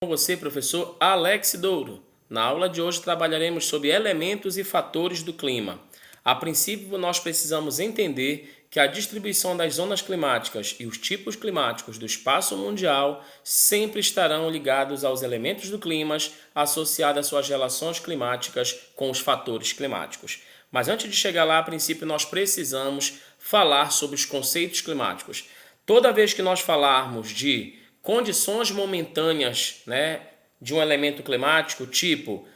Com você, professor Alex Douro. Na aula de hoje trabalharemos sobre elementos e fatores do clima. A princípio, nós precisamos entender que a distribuição das zonas climáticas e os tipos climáticos do espaço mundial sempre estarão ligados aos elementos do clima associados às suas relações climáticas com os fatores climáticos. Mas antes de chegar lá, a princípio, nós precisamos falar sobre os conceitos climáticos. Toda vez que nós falarmos de condições momentâneas, de um elemento climático, tipo,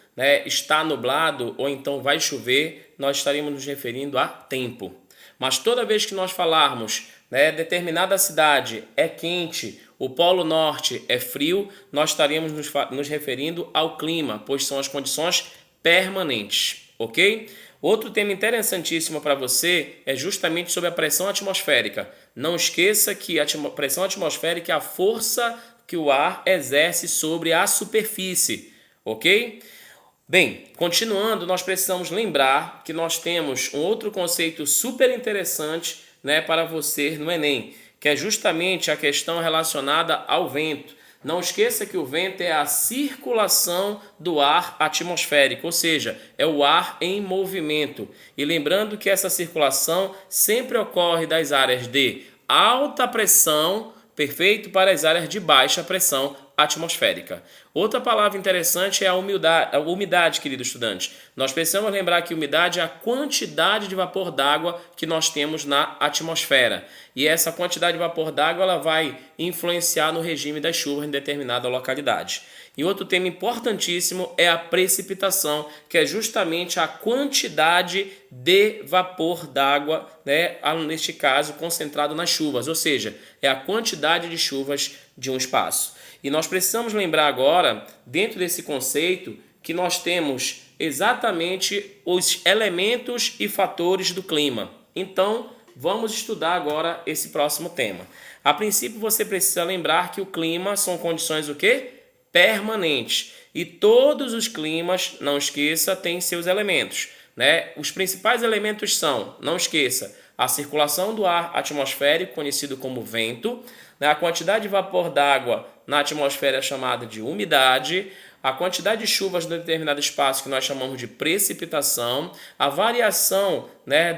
está nublado ou então vai chover, nós estaremos nos referindo a tempo. Mas toda vez que nós falarmos, determinada cidade é quente, o Polo Norte é frio, nós estaremos nos referindo ao clima, pois são as condições permanentes, ok? Outro tema interessantíssimo para você é justamente sobre a pressão atmosférica. Não esqueça que a pressão atmosférica é a força que o ar exerce sobre a superfície, ok? Bem, continuando, nós precisamos lembrar que nós temos um outro conceito super interessante, para você no Enem, que é justamente a questão relacionada ao vento. Não esqueça que o vento é a circulação do ar atmosférico, ou seja, é o ar em movimento. E lembrando que essa circulação sempre ocorre das áreas de alta pressão, perfeito, para as áreas de baixa pressão atmosférica. Outra palavra interessante é a umidade, querido estudante. Nós precisamos lembrar que umidade é a quantidade de vapor d'água que nós temos na atmosfera. E essa quantidade de vapor d'água ela vai influenciar no regime das chuvas em determinada localidade. E outro tema importantíssimo é a precipitação, que é justamente a quantidade de vapor d'água, neste caso concentrado nas chuvas, ou seja, é a quantidade de chuvas de um espaço. E nós precisamos lembrar agora, dentro desse conceito, que nós temos exatamente os elementos e fatores do clima. Então, vamos estudar agora esse próximo tema. A princípio, você precisa lembrar que o clima são condições o quê? Permanentes. E todos os climas, não esqueça, têm seus elementos. Os principais elementos são, não esqueça, a circulação do ar atmosférico, conhecido como vento, a quantidade de vapor d'água na atmosfera é chamada de umidade, a quantidade de chuvas em determinado espaço que nós chamamos de precipitação, a variação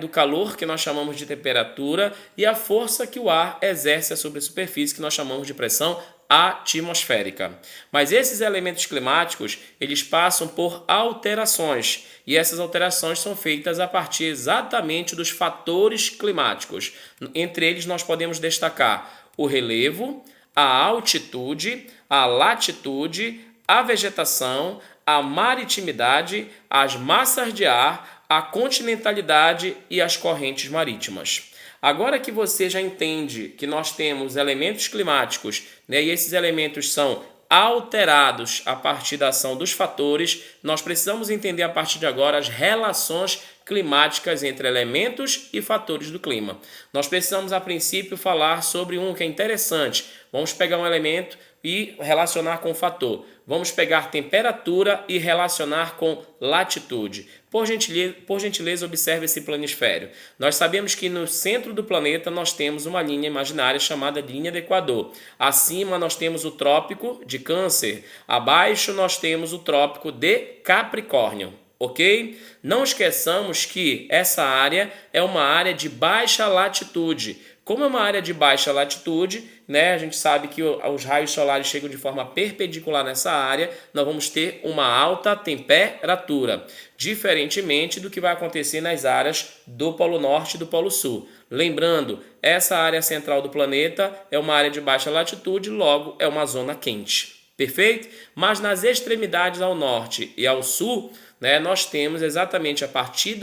do calor que nós chamamos de temperatura e a força que o ar exerce sobre a superfície que nós chamamos de pressão atmosférica. Mas esses elementos climáticos, eles passam por alterações e essas alterações são feitas a partir exatamente dos fatores climáticos. Entre eles nós podemos destacar o relevo, a altitude, a latitude, a vegetação, a maritimidade, as massas de ar, a continentalidade e as correntes marítimas. Agora que você já entende que nós temos elementos climáticos, e esses elementos são alterados a partir da ação dos fatores, nós precisamos entender a partir de agora as relações climáticas entre elementos e fatores do clima. Nós precisamos, a princípio, falar sobre um que é interessante. Vamos pegar um elemento e relacionar com o fator. Vamos pegar temperatura e relacionar com latitude. Por gentileza, observe esse planisfério. Nós sabemos que no centro do planeta nós temos uma linha imaginária chamada linha do Equador. Acima nós temos o trópico de Câncer. Abaixo nós temos o trópico de Capricórnio. Ok? Não esqueçamos que essa área é uma área de baixa latitude. Como é uma área de baixa latitude, a gente sabe que os raios solares chegam de forma perpendicular nessa área, nós vamos ter uma alta temperatura, diferentemente do que vai acontecer nas áreas do Polo Norte e do Polo Sul. Lembrando, essa área central do planeta é uma área de baixa latitude, logo é uma zona quente. Perfeito? Mas nas extremidades ao norte e ao sul, nós temos exatamente a partir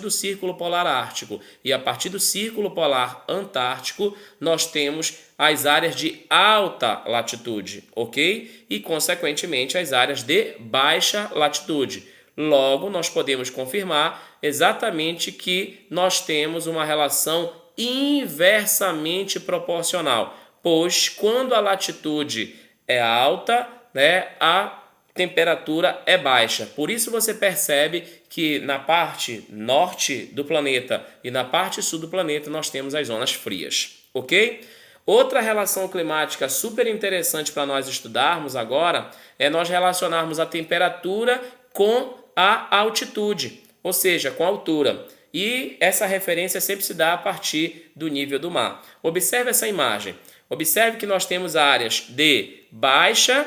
do Círculo Polar Ártico e a partir do Círculo Polar Antártico, nós temos as áreas de alta latitude, ok? E, consequentemente, as áreas de baixa latitude. Logo, nós podemos confirmar exatamente que nós temos uma relação inversamente proporcional, pois quando a latitude é alta, a temperatura é baixa. Por isso você percebe que na parte norte do planeta e na parte sul do planeta nós temos as zonas frias, ok? Outra relação climática super interessante para nós estudarmos agora é nós relacionarmos a temperatura com a altitude, ou seja, com a altura. E essa referência sempre se dá a partir do nível do mar. Observe essa imagem. Observe que nós temos áreas de baixa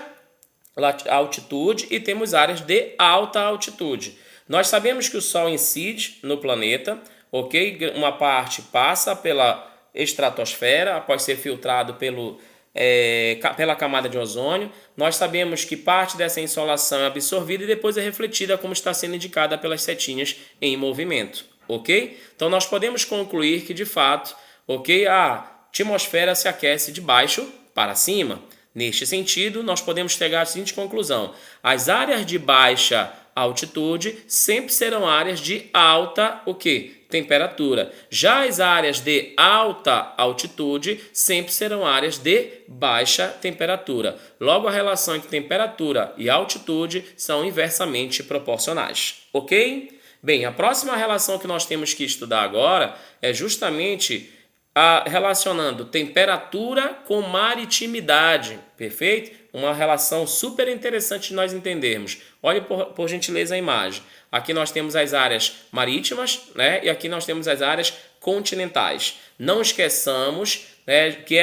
altitude e temos áreas de alta altitude. Nós sabemos que o Sol incide no planeta, ok? Uma parte passa pela estratosfera após ser filtrado pela camada de ozônio. Nós sabemos que parte dessa insolação é absorvida e depois é refletida, como está sendo indicada pelas setinhas em movimento, ok? Então nós podemos concluir que de fato, ok, a atmosfera se aquece de baixo para cima. Neste sentido, nós podemos chegar à seguinte conclusão: as áreas de baixa altitude sempre serão áreas de alta temperatura. Já as áreas de alta altitude sempre serão áreas de baixa temperatura. Logo, a relação entre temperatura e altitude são inversamente proporcionais. Ok? Bem, a próxima relação que nós temos que estudar agora é justamente relacionando temperatura com maritimidade, perfeito? Uma relação super interessante de nós entendermos. Olhe por gentileza a imagem. Aqui nós temos as áreas marítimas, né? E aqui nós temos as áreas continentais. Não esqueçamos, né, que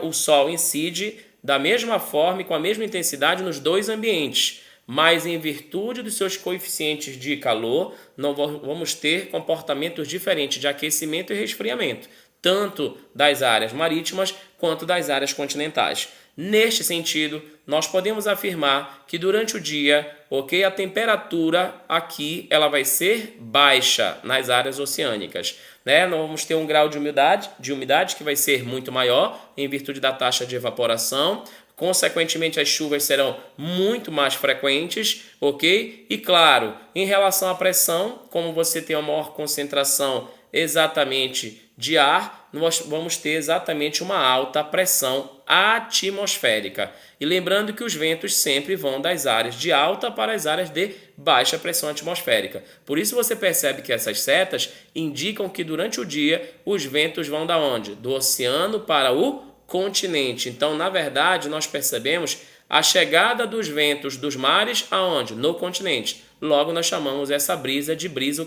o Sol incide da mesma forma e com a mesma intensidade nos dois ambientes, mas em virtude dos seus coeficientes de calor, não vamos ter comportamentos diferentes de aquecimento e resfriamento, tanto das áreas marítimas quanto das áreas continentais. Neste sentido, nós podemos afirmar que durante o dia, a temperatura aqui ela vai ser baixa nas áreas oceânicas, né? Nós vamos ter um grau de umidade que vai ser muito maior em virtude da taxa de evaporação. Consequentemente, as chuvas serão muito mais frequentes, ok? E claro, em relação à pressão, como você tem uma maior concentração exatamente de ar, nós vamos ter exatamente uma alta pressão atmosférica. E lembrando que os ventos sempre vão das áreas de alta para as áreas de baixa pressão atmosférica. Por isso você percebe que essas setas indicam que durante o dia os ventos vão da onde? Do oceano para o continente. Então, na verdade, nós percebemos a chegada dos ventos dos mares aonde? No continente. Logo, nós chamamos essa brisa de brisa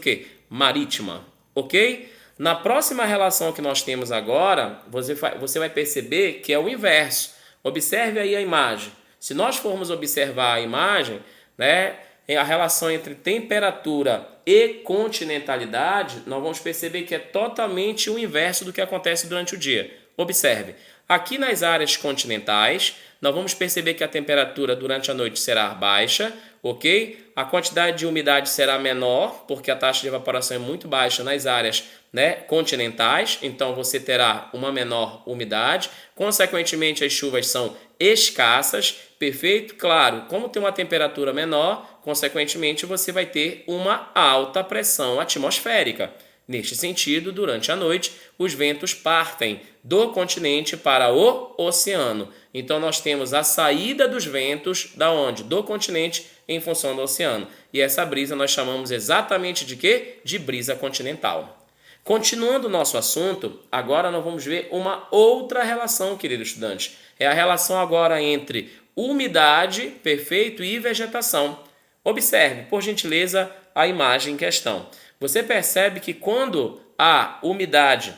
marítima. Ok? Na próxima relação que nós temos agora, você vai perceber que é o inverso. Observe aí a imagem. Se nós formos observar a imagem, né, a relação entre temperatura e continentalidade, nós vamos perceber que é totalmente o inverso do que acontece durante o dia. Observe, aqui nas áreas continentais, nós vamos perceber que a temperatura durante a noite será baixa, ok? A quantidade de umidade será menor, porque a taxa de evaporação é muito baixa nas áreas, né, continentais, então você terá uma menor umidade. Consequentemente, as chuvas são escassas, perfeito? Claro, como tem uma temperatura menor, consequentemente você vai ter uma alta pressão atmosférica. Neste sentido, durante a noite, os ventos partem do continente para o oceano. Então, nós temos a saída dos ventos da onde? Do continente em função do oceano. E essa brisa nós chamamos exatamente de quê? De brisa continental. Continuando o nosso assunto, agora nós vamos ver uma outra relação, querido estudante. É a relação agora entre umidade, perfeito, e vegetação. Observe, por gentileza, a imagem em questão. Você percebe que quando a umidade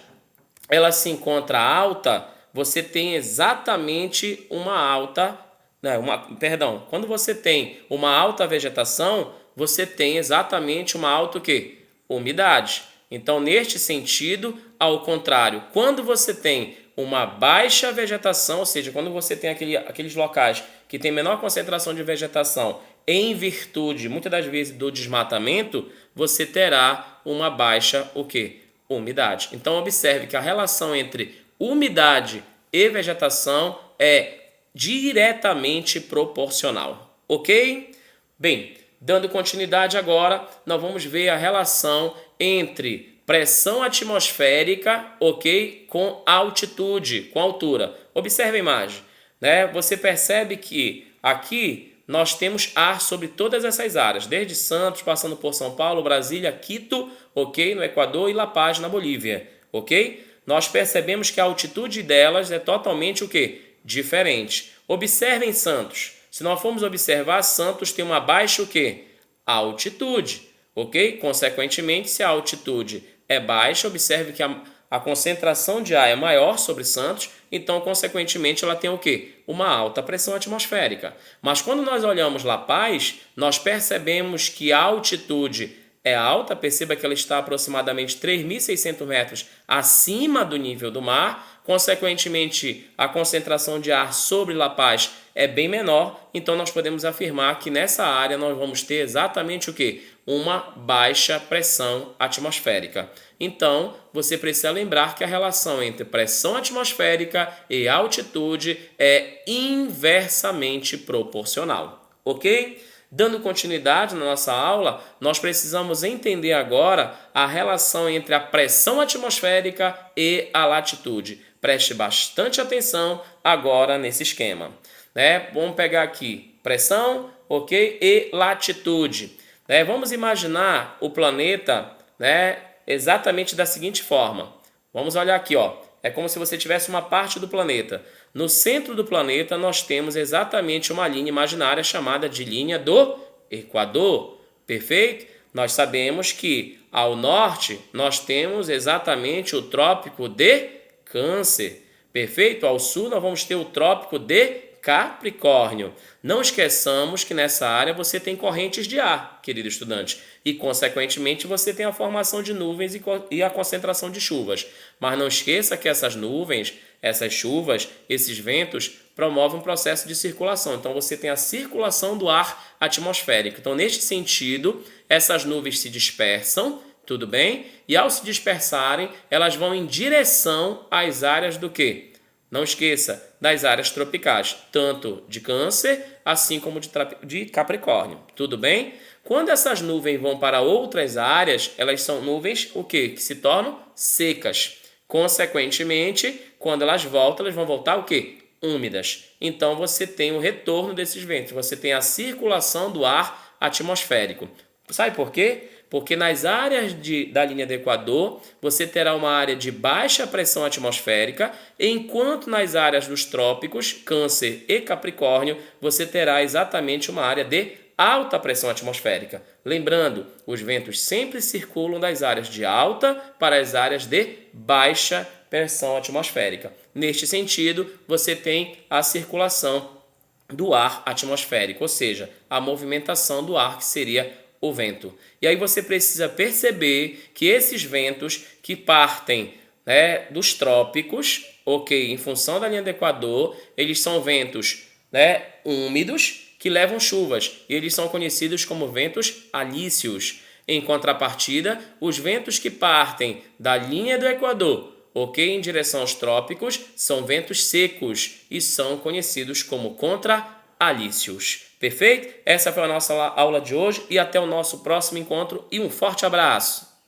ela se encontra alta, você tem exatamente quando você tem uma alta vegetação, você tem exatamente uma alta umidade. Então, neste sentido, ao contrário, quando você tem uma baixa vegetação, ou seja, quando você tem aqueles locais que tem menor concentração de vegetação em virtude, muitas das vezes, do desmatamento, você terá uma baixa umidade. Então, observe que a relação entre umidade e vegetação é diretamente proporcional. Ok? Bem, dando continuidade agora, nós vamos ver a relação entre pressão atmosférica, com altitude, com altura. Observe a imagem, né? Você percebe que aqui nós temos ar sobre todas essas áreas, desde Santos, passando por São Paulo, Brasília, Quito, no Equador, e La Paz, na Bolívia, nós percebemos que a altitude delas é totalmente o quê? Diferente. Observem Santos. Se nós formos observar, Santos tem uma baixa o quê? Altitude, ok? Consequentemente, se a altitude é baixa, observe que a concentração de ar é maior sobre Santos, então, consequentemente, ela tem o quê? Uma alta pressão atmosférica. Mas quando nós olhamos La Paz, nós percebemos que a altitude é alta, perceba que ela está aproximadamente 3.600 metros acima do nível do mar, consequentemente, a concentração de ar sobre La Paz é bem menor, então nós podemos afirmar que nessa área nós vamos ter exatamente o quê? Uma baixa pressão atmosférica. Então, você precisa lembrar que a relação entre pressão atmosférica e altitude é inversamente proporcional, ok? Dando continuidade na nossa aula, nós precisamos entender agora a relação entre a pressão atmosférica e a latitude. Preste bastante atenção agora nesse esquema, né? Vamos pegar aqui pressão, ok? E latitude. Né? Vamos imaginar o planeta, né, exatamente da seguinte forma. Vamos olhar aqui, ó. É como se você tivesse uma parte do planeta. No centro do planeta nós temos exatamente uma linha imaginária chamada de linha do Equador. Perfeito? Nós sabemos que ao norte nós temos exatamente o Trópico de Câncer. Perfeito? Ao sul nós vamos ter o Trópico de Capricórnio. Não esqueçamos que nessa área você tem correntes de ar, querido estudante, e consequentemente você tem a formação de nuvens e a concentração de chuvas. Mas não esqueça que essas nuvens, essas chuvas, esses ventos promovem um processo de circulação. Então você tem a circulação do ar atmosférico. Então, neste sentido, essas nuvens se dispersam, tudo bem? E ao se dispersarem, elas vão em direção às áreas do quê? Não esqueça, das áreas tropicais, tanto de Câncer, assim como de Capricórnio. Tudo bem? Quando essas nuvens vão para outras áreas, elas são nuvens o quê? Que se tornam secas. Consequentemente, quando elas vão voltar o quê? Úmidas. Então, você tem o retorno desses ventos. Você tem a circulação do ar atmosférico. Sabe por quê? Porque nas áreas da linha do Equador, você terá uma área de baixa pressão atmosférica, enquanto nas áreas dos trópicos, Câncer e Capricórnio, você terá exatamente uma área de alta pressão atmosférica. Lembrando, os ventos sempre circulam das áreas de alta para as áreas de baixa pressão atmosférica. Neste sentido, você tem a circulação do ar atmosférico, ou seja, a movimentação do ar, que seria o vento. E aí você precisa perceber que esses ventos que partem, né, dos trópicos, ok, em função da linha do Equador, eles são ventos, né, úmidos que levam chuvas, e eles são conhecidos como ventos alísios. Em contrapartida, os ventos que partem da linha do Equador, ok, em direção aos trópicos, são ventos secos e são conhecidos como contra-alísios. Perfeito? Essa foi a nossa aula de hoje e até o nosso próximo encontro e um forte abraço!